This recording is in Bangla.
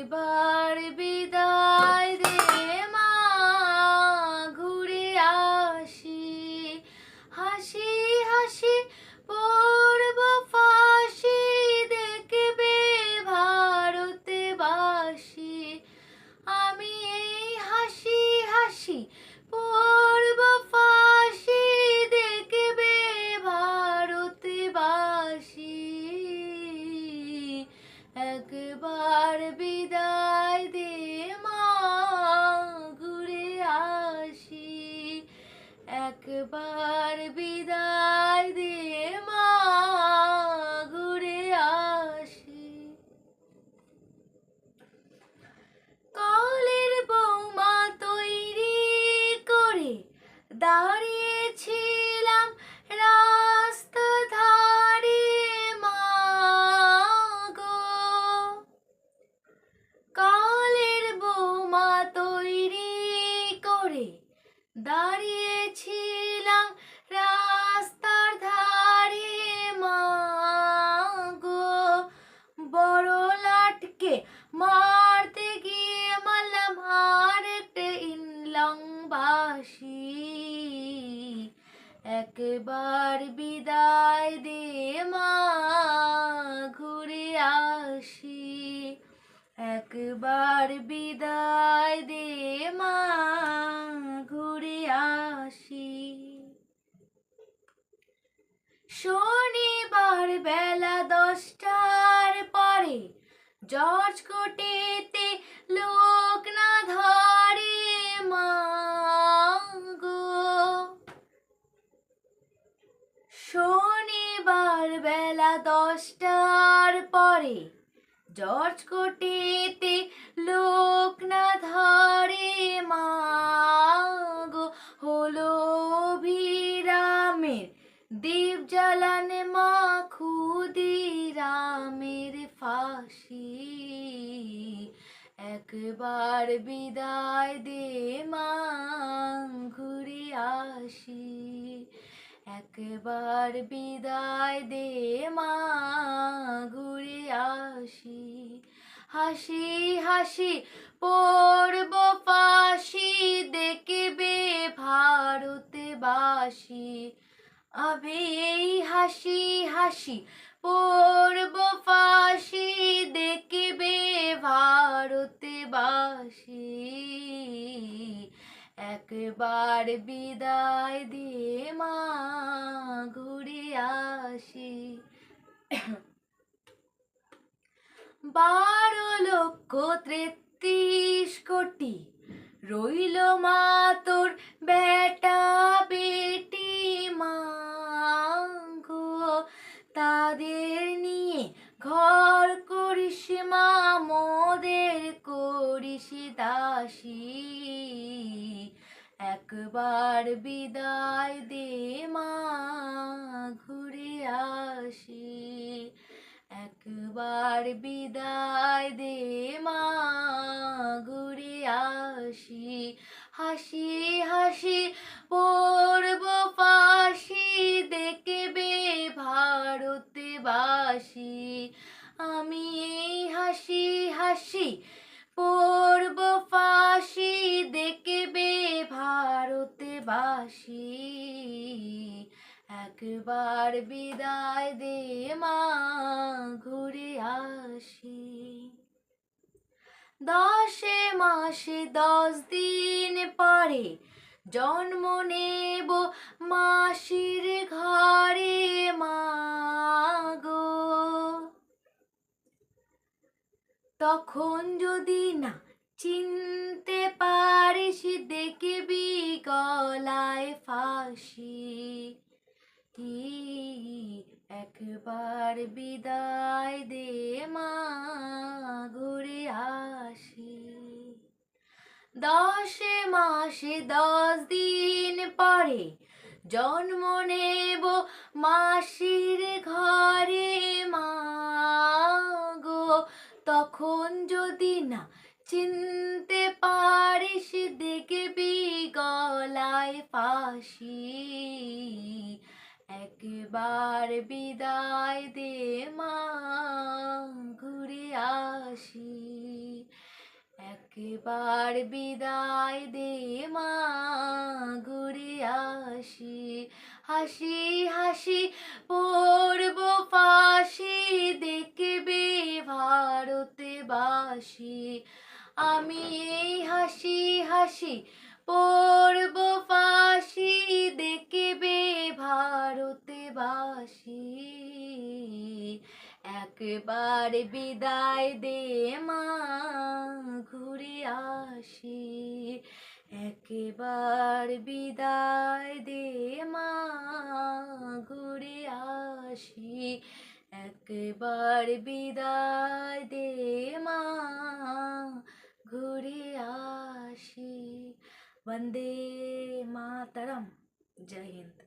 একবার বিদায় দে মা, ঘুরে আসি। হাসি হাসি পড়ব ফাঁসি, দেখবে ভারতবাসী। আমি এই হাসি হাসি পড়ব ফাঁসি, দেখবে ভারতবাসী। একবার বিদায় দে মা, ঘুরে আসি। একবার বিদায় দে মা, ঘুরে আসি। কলের বৌমা তৈরি করে দাঁড়িয়েছিলাম রাস্তা ধারে মা গো। কলের বৌমা তৈরি করে দাঁড়িয়েছিলাম রাস্তার ধারে মা গো। বড় লাটকে মারতে গিয়ে মারলাম আরেকটা ইনলং বাঁশি। একবার বিদায় দে মা, ঘুরে আসি। একবার বিদায় দে মা, ঘুরে আসি। শনিবার বেলা 10টার পরে জর্জ কোটেতে লোক না ধরে মা গো। শনিবার বেলা 10টার পরে জর্জ কোটেতে লোক না ধরে মা গো। হলো অভিরামের দীপ জ্বালানে মা, ক্ষুদিরামের ফাঁসি। একবার বিদায় দে মা, ঘুরে আসি। একবার বিদায় দে মা, ঘুরে আসি। হাসি হাসি পড়ব ফাঁসি, দেখবে ভারতবাসী। আমি এই হাসি হাসি পড়ব ফাঁসি, দেখবে ভারতবাসী। একবার বিদায় দে মা, ঘুরে আসি। 12,33,00,000,000 রইল মা তোর বেটা বেটি মা গো। তাদের নিয়ে ঘর করিস মা, মোদের করিস দাসী। একবার বিদায় দে মা, ঘুরে আসি। একবার বিদায় দে মা, ঘুরে আসি। হাসি হাসি পড়ব ফাঁসি, দেখবে ভারতবাসী। আমি এই হাসি হাসি পড়ব ফাঁসি, দেখবে ভারতবাসী। একবার বিদায় দে মা, ঘুরে আসি। 10 মাসে 10 দিন পরে জন্ম নেব মাসির ঘরে মা গো। তখন যদি না চিনতে পারিস, দেখবি গলায় ফাঁসি। একবার বিদায় দে মা, ঘুরে আসি। 10 মাসে 10 দিন পরে জন্ম নেব মাসির ঘরে মা গো। তখন যদি না চিনতে পারিস, দেখবি গলায় ফাঁসি। একবার বিদায় দে মা, ঘুরে আসি। একবার বিদায় দে মা, ঘুরে আসি। হাসি হাসি পড়ব ফাঁসি, দেখবে ভারতবাসী। আমি এই হাসি হাসি পড়ব ফাঁসি, দেখবে ভারতবাসী। একবার বিদায় দে মা, ঘুরে আসি। একবার বিদায় দে মা, ঘুরে আসি। একবার বিদায় দে মা, ঘুরে আসি। वंदे मातरम। जय हिंद।